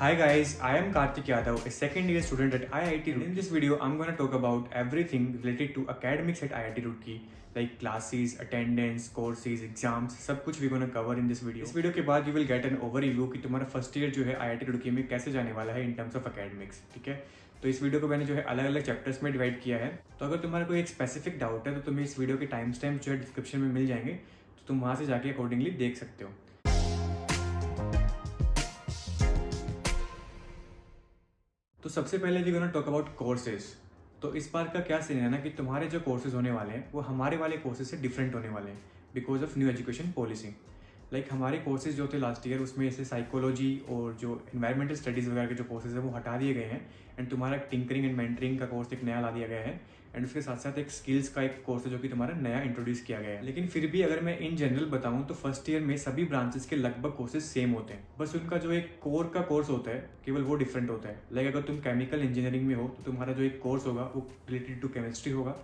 Hi guys, I am Karthik Yadav, a second year student at IIT Roorkee. In this video, I'm going to talk about everything related to academics at IIT Roorkee, like classes, attendance, courses, exams, सब कुछ we're going to cover in this video. इस video के बाद you will get an overview कि तुम्हारा first year जो है IIT Roorkee में कैसे जाने वाला है in terms of academics, ठीक है। तो इस वीडियो को मैंने जो है अलग अलग चैप्टर्स में डिवाइड किया है। तो अगर तुम्हारा कोई एक स्पेसिफिक डाउट है तो तुम्हें इस वीडियो के टाइम स्टैम्प जो है डिस्क्रिप्शन में मिल जाएंगे, तो तुम वहाँ से जाके अकॉर्डिंगली देख सकते हो। तो सबसे पहले we gonna talk about courses. तो इस बार का क्या सीन है ना कि तुम्हारे जो कोर्सेज होने वाले हैं वो हमारे वाले कोर्सेज से डिफरेंट होने वाले हैं because of new education policy. Like हमारे कोर्सेज जो थे लास्ट ईयर उसमें ऐसे साइकोलॉजी और जो इन्वायरमेंटल स्टडीज़ वगैरह के जो कोर्सेज हैं वो हटा दिए गए हैं एंड तुम्हारा टिंकरिंग एंड मेंटरिंग का कोर्स एक नया ला दिया गया है एंड उसके साथ साथ एक स्किल्स का एक कोर्स है जो कि तुम्हारा नया इंट्रोड्यूस किया गया है। लेकिन फिर भी अगर मैं इन जनरल बताऊं तो फर्स्ट ईयर में सभी ब्रांचेस के लगभग कोर्सेज सेम होते हैं, बस उनका जो एक कोर का कोर्स होता है केवल वो डिफरेंट होता है। लाइक अगर तुम केमिकल इंजीनियरिंग में हो तो तुम्हारा जो एक कोर्स होगा वो रिलेटेड टू केमिस्ट्री होगा,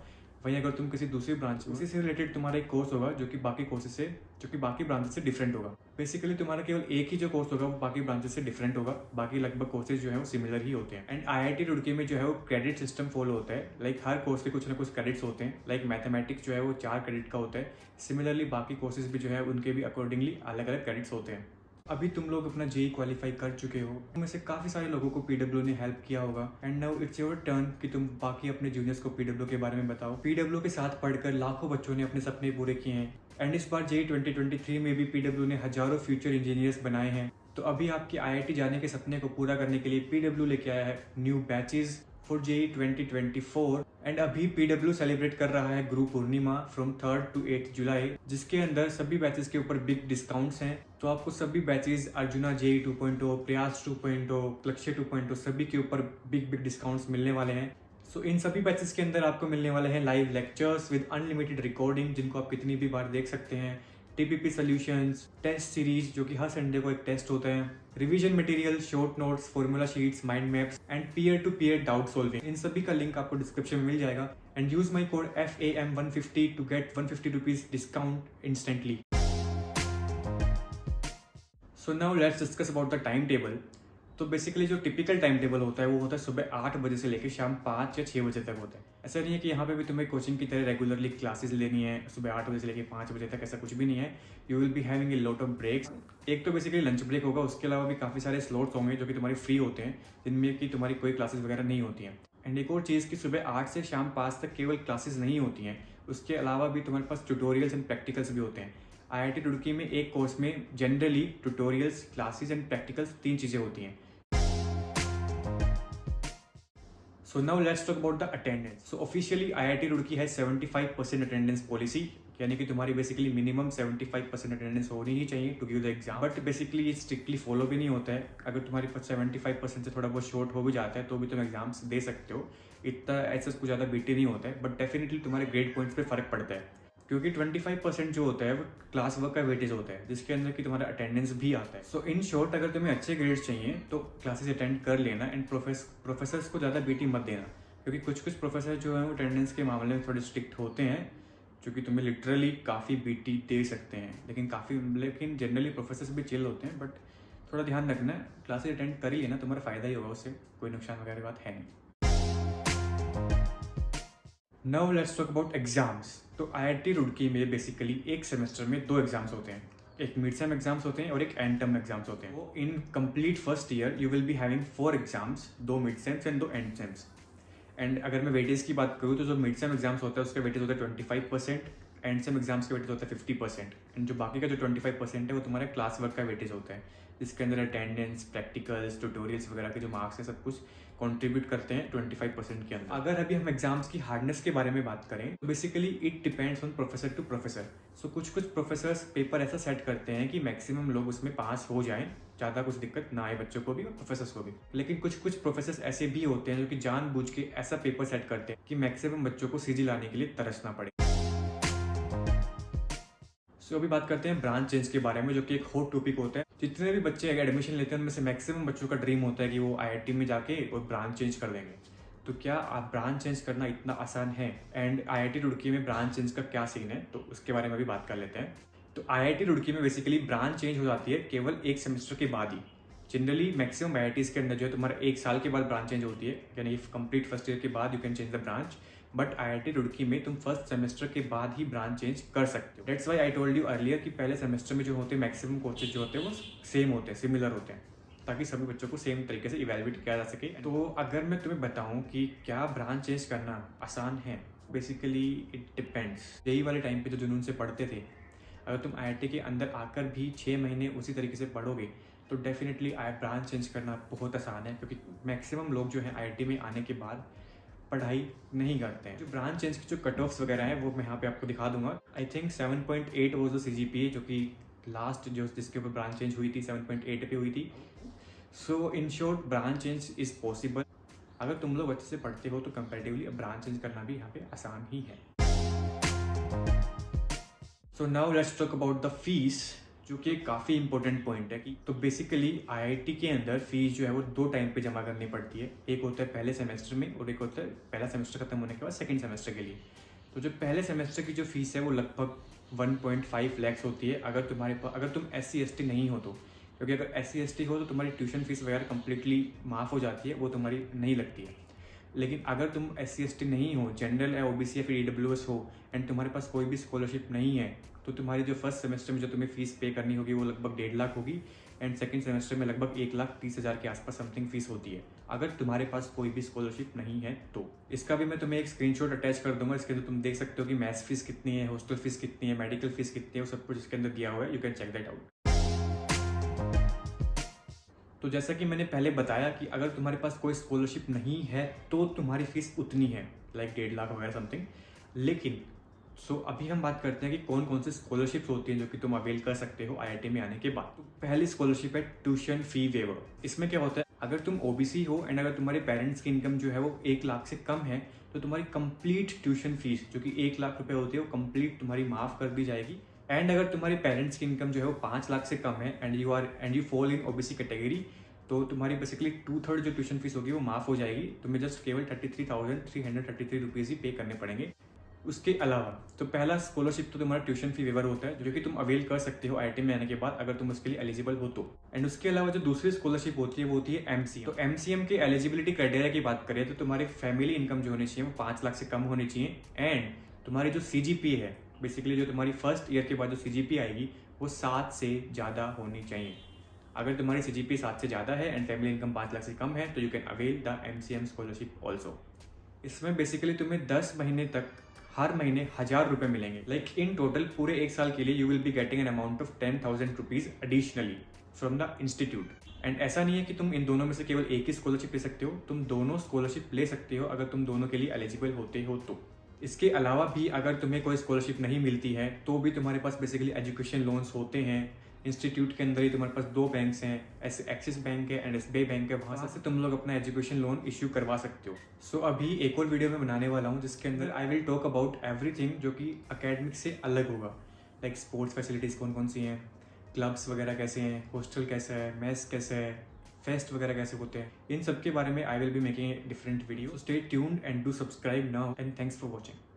वहीं अगर तुम किसी दूसरी ब्रांच उसी से रिलेटेड तुम्हारा एक कोर्स होगा जो कि बाकी कोर्सेज से बाकी ब्रांचेस से डिफरेंट होगा। बेसिकली तुम्हारा केवल एक ही जो कोर्स होगा वो बाकी ब्रांचेस से डिफरेंट होगा, बाकी लगभग कोर्सेज जो है वो सिमिलर ही होते हैं। एंड IIT रुड़की में जो है वो क्रेडिट सिस्टम फॉलो होता है। लाइक हर कोर्स के कुछ ना कुछ क्रेडिट्स होते हैं। लाइक मैथमेटिक्स जो है वो 4 क्रेडिट का होता है, सिमिलरली बाकी कोर्सेज भी जो है उनके भी अकॉर्डिंगली अलग अलग क्रेडिट्स होते हैं। अभी तुम लोग अपना जेई क्वालिफाई कर चुके हो, तुम में से काफ़ी सारे लोगों को पीडब्ल्यू ने हेल्प किया होगा and now it's your turn कि तुम बाकी अपने जूनियर्स को पीडब्ल्यू के बारे में बताओ। पीडब्ल्यू के साथ पढ़कर लाखों बच्चों ने अपने सपने पूरे किए हैं एंड इस बार जेई 2023 में भी पीडब्ल्यू ने हजारों फ्यूचर इंजीनियर्स बनाए हैं। तो अभी आपकी IIT जाने के सपने को पूरा करने के लिए पीडब्ल्यू लेके आया है new batches for JEE 2024 and अभी पीडब्ल्यू सेलिब्रेट कर रहा है Guru Purnima from 3rd to 8th जुलाई, जिसके अंदर सभी बैचेस के ऊपर बिग डिस्काउंट्स हैं। तो आपको सभी बैचेस अर्जुना जेई 2.0, प्रयास 2.0, लक्ष्य 2.0 सभी के ऊपर बिग डिस्काउंट्स मिलने वाले हैं। सो इन सभी बैचेस के अंदर आपको मिलने वाले हैं live lectures with unlimited recording जिनको आप कितनी भी बार देख सकते हैं, TPP सॉल्यूशंस, टेस्ट सीरीज जो कि हर संडे को एक टेस्ट होता है, revision material, short notes, formula sheets, mind maps and peer to peer doubt solving. इन सभी का लिंक आपको डिस्क्रिप्शन में मिल जाएगा and use my code FAM150 to get 150 rupees discount instantly. So now let's discuss about the time table. तो basically जो typical time table होता है वो होता है सुबह 8 बजे से लेकर शाम 5 या 6 बजे तक होता है। ऐसा नहीं है कि यहाँ पे भी तुम्हें कोचिंग की तरह रेगुलरली क्लासेस लेनी है सुबह 8 बजे से लेकर 5 बजे तक, ऐसा कुछ भी नहीं है। You will be having a lot of breaks. एक तो बेसिकली लंच ब्रेक होगा, उसके अलावा भी काफ़ी सारे स्लॉट्स होंगे जो कि तुम्हारे फ्री होते हैं जिनमें कि तुम्हारी कोई क्लासेस वगैरह नहीं होती हैं। एंड एक और चीज़ कि सुबह 8 से शाम 5 तक केवल क्लासेस नहीं होती हैं, उसके अलावा भी तुम्हारे पास ट्यूटोरियल्स एंड प्रैक्टिकल्स भी होते हैं। IIT रुड़की में एक कोर्स में generally tutorials, classes and practicals 3 चीज़ें होती हैं। So now let's talk about the attendance. So officially IIT Roorkee है 75% अटेंडेंस पॉलिसी, यानी कि तुम्हारी बेसिकली मिनिमम 75% अटेंडेंस होनी ही चाहिए to give the exam. But basically ये स्ट्रिक्टली फॉलो भी नहीं होता है। अगर तुम्हारे पास 75% से थोड़ा बहुत शॉर्ट हो भी जाता है तो भी तुम एग्जाम्स दे सकते हो, इतना ऐसा कुछ ज़्यादा बीटी नहीं होता है। बट डेफिनेटली तुम्हारे ग्रेड पॉइंट्स पे फर्क पड़ता है क्योंकि 25% जो होता है वो क्लास वर्क का वेटेज होता है जिसके अंदर कि तुम्हारा अटेंडेंस भी आता है। सो इन शॉर्ट अगर तुम्हें अच्छे ग्रेड्स चाहिए तो क्लासेस अटेंड कर लेना एंड प्रोफेसर्स को ज़्यादा बीटी मत देना, क्योंकि कुछ प्रोफेसर जो हैं वो अटेंडेंस के मामले में थोड़े स्ट्रिक्ट होते हैं जो कि तुम्हें लिटरली काफ़ी बीटी दे सकते हैं। लेकिन जनरली प्रोफेसर्स भी चिल होते हैं, बट थोड़ा ध्यान रखना, क्लासेस अटेंड कर ही लेना, तुम्हारा फ़ायदा ही होगा, उससे कोई नुकसान वगैरह बात है नहीं। Now let's talk about exams. तो IIT रुड़की में बेसिकली एक सेमेस्टर में 2 एग्जाम्स होते हैं, एक मिड सेम एग्जाम्स होते हैं और एक एंड टर्म एग्जाम्स होते हैं। वो in complete first year you will be having 4 exams, 2 mid sems and 2 end sems. And अगर मैं वेटेज की बात करूँ तो जो मिड सेम एग्जाम्स होता है उसका वेटेज होता है 25%, एंड सेम एग्जाम्स का वेटेज होता है 50%। एंड जो बाकी का जो 25% है वो तुम्हारा क्लास वर्क का वेटेज होता है जिसके अंदर अटेंडेंस, प्रैक्टिकल्स, ट्यूटोरियल्स वगैरह के जो मार्क्स हैं सब कुछ कंट्रीब्यूट करते हैं 25% के अंदर। अगर अभी हम एग्जाम्स की हार्डनेस के बारे में बात करें तो basically it depends on professor to professor. So कुछ प्रोफेसर्स पेपर ऐसा सेट करते हैं कि मैक्सिमम लोग उसमें पास हो जाएं, ज़्यादा कुछ दिक्कत ना आए बच्चों को भी और प्रोफेसर्स को भी। लेकिन कुछ प्रोफेसर्स ऐसे भी होते हैं जो कि जानबूझ के ऐसा पेपर सेट करते हैं कि मैक्सिमम बच्चों को सीजी लाने के लिए तरसना पड़े। सो अभी बात करते हैं ब्रांच चेंज के बारे में, जो कि एक हॉट टॉपिक होता है। जितने भी बच्चे एडमिशन लेते हैं उनमें से मैक्सिमम बच्चों का ड्रीम होता है कि वो IIT में जाके और ब्रांच चेंज कर देंगे। तो क्या आप ब्रांच चेंज करना इतना आसान है? एंड IIT रुड़की में ब्रांच चेंज का क्या सीन है तो उसके बारे में भी बात कर लेते हैं। तो IIT रुड़की में बेसिकली ब्रांच चेंज हो जाती है केवल एक सेमेस्टर के बाद ही। जनरली मैक्सिमम IITs के अंदर जो है तुम्हारा 1 साल के बाद ब्रांच चेंज होती है, यानी कंप्लीट फर्स्ट ईयर के बाद you can change the branch. But IIT Roorkee में तुम फर्स्ट सेमेस्टर के बाद ही ब्रांच चेंज कर सकते हो। That's why I told you earlier कि पहले सेमेस्टर में जो होते हैं मैक्सिमम कोर्सेज जो होते हैं वो सेम होते हैं, सिमिलर होते हैं, ताकि सभी बच्चों को सेम तरीके से इवेलुएट किया जा सके। तो अगर मैं तुम्हें बताऊं कि क्या ब्रांच चेंज करना आसान है, बेसिकली इट डिपेंड्स। यही वाले टाइम पे जो जुनून से पढ़ते थे, अगर तुम IIT के अंदर आकर भी 6 महीने उसी तरीके से पढ़ोगे तो डेफिनेटली ब्रांच चेंज करना बहुत आसान है, क्योंकि मैक्सिमम लोग जो हैं IIT में आने के बाद पढ़ाई नहीं करते हैं। जो ब्रांच चेंज की जो कट ऑफ्स वगैरह हैं वो मैं यहाँ पे आपको दिखा दूंगा। आई थिंक 7.8 वो जो CGPA जो कि लास्ट जो जिसके ऊपर ब्रांच चेंज हुई थी 7.8 पे हुई थी। So in short branch change is possible. अगर तुम लोग अच्छे से पढ़ते हो तो कंपैरेटिवली ब्रांच चेंज करना भी यहाँ पे आसान ही है। सो now let's talk about the fees, जो कि काफ़ी इंपॉर्टेंट पॉइंट है। कि तो बेसिकली IIT के अंदर फीस जो है वो 2 टाइम पे जमा करनी पड़ती है। एक होता है पहले सेमेस्टर में और एक होता है पहला सेमेस्टर खत्म होने के बाद सेकंड सेमेस्टर के लिए। तो जो पहले सेमेस्टर की जो फीस है वो लगभग 1.5 लाख होती है अगर तुम SC ST नहीं हो तो। क्योंकि अगर SC ST हो तो तुम्हारी ट्यूशन फीस वगैरह कम्प्लीटली माफ़ हो जाती है, वो तुम्हारी नहीं लगती है। लेकिन अगर तुम SC ST नहीं हो, जनरल है, OBC या फिर EWS हो एंड तुम्हारे पास कोई भी स्कॉलरशिप नहीं है, तो तुम्हारी जो फर्स्ट सेमेस्टर में जो तुम्हें फीस पे करनी होगी वो लगभग 1.5 लाख होगी एंड सेकंड सेमेस्टर में लगभग 1,30,000 के आसपास समथिंग फीस होती है, अगर तुम्हारे पास कोई भी स्कॉलरशिप नहीं है तो। इसका भी मैं तुम्हें एक स्क्रीनशॉट अटैच कर दूंगा। इसके अंदर तुम देख सकते हो कि मैथ्स फीस कितनी है, हॉस्टल फीस कितनी है, मेडिकल फीस कितनी है, वो सब कुछ इसके अंदर दिया हुआ है। You can check that out. तो जैसा कि मैंने पहले बताया कि अगर तुम्हारे पास कोई स्कॉलरशिप नहीं है तो तुम्हारी फीस उतनी है, लाइक 1.5 लाख वगैरह समथिंग। लेकिन अभी हम बात करते हैं कि कौन कौन से स्कॉलरशिप्स होती हैं जो कि तुम अवेल कर सकते हो IIT में आने के बाद। तो पहली स्कॉलरशिप है ट्यूशन फी वेवर। इसमें क्या होता है, अगर तुम OBC हो एंड अगर तुम्हारे पेरेंट्स की इनकम जो है वो 1 लाख से कम है तो तुम्हारी कंप्लीट ट्यूशन फीस जो कि 1 लाख रुपए होती है वो कंप्लीट तुम्हारी माफ़ कर दी जाएगी। एंड अगर तुम्हारे पेरेंट्स की इनकम जो है वो 5 लाख से कम है and you fall in OBC category, तो तुम्हारी बेसिकली 2/3 जो ट्यूशन फीस होगी वो माफ़ हो जाएगी। तुम्हें जस्ट केवल 33,333 रुपीज़ ही पे करने पड़ेंगे। उसके अलावा तो पहला स्कॉलरशिप तो तुम्हारा ट्यूशन फी वेवर होता है जो कि तुम अवेल कर सकते हो IIT में आने के बाद अगर तुम उसके लिए एलिजिबल हो तो। एंड उसके अलावा जो दूसरी स्कॉलरशिप होती है वो होती है MCM। तो MCM के एलिजिबिलिटी क्राइटेरिया की बात करें तो तुम्हारी फैमिली इनकम जो होनी चाहिए वो 5 लाख से कम होनी चाहिए एंड तुम्हारी जो CGPA है, बेसिकली जो तुम्हारी फर्स्ट ईयर के बाद जो CGPA आएगी वो 7 से ज़्यादा होनी चाहिए। अगर तुम्हारी CGPA 7 से ज़्यादा है एंड फैमिली इनकम 5 लाख से कम है तो you can avail the MCM scholarship also. इसमें बेसिकली तुम्हें 10 महीने तक हर महीने 1,000 रुपये मिलेंगे। लाइक इन टोटल पूरे 1 साल के लिए you will be getting an amount of 10,000 rupees additionally from the institute. And ऐसा नहीं है कि तुम इन दोनों में से केवल एक ही स्कॉलरशिप ले सकते हो, तुम दोनों स्कॉलरशिप ले सकते हो अगर तुम दोनों के लिए एलिजिबल होते हो तो। इसके अलावा भी अगर तुम्हें कोई स्कॉलरशिप नहीं मिलती है तो भी तुम्हारे पास बेसिकली एजुकेशन लोन्स होते हैं। इंस्टीट्यूट के अंदर ही तुम्हारे पास 2 बैंक्स हैं, एक्सिस बैंक है एंड SBI बैंक है, वहाँ से तुम लोग अपना एजुकेशन लोन इश्यू करवा सकते हो। सो अभी एक और वीडियो मैं बनाने वाला हूँ जिसके अंदर I will talk about everything जो कि अकेडमिक से अलग होगा। लाइक स्पोर्ट्स फैसिलिटीज़ कौन कौन सी हैं, क्लब्स वगैरह कैसे हैं, हॉस्टल कैसा है, मेस कैसा है, फेस्ट वगैरह कैसे होते हैं, इन सब के बारे में I will be making a different video. Stay tuned and do subscribe now and thanks for watching.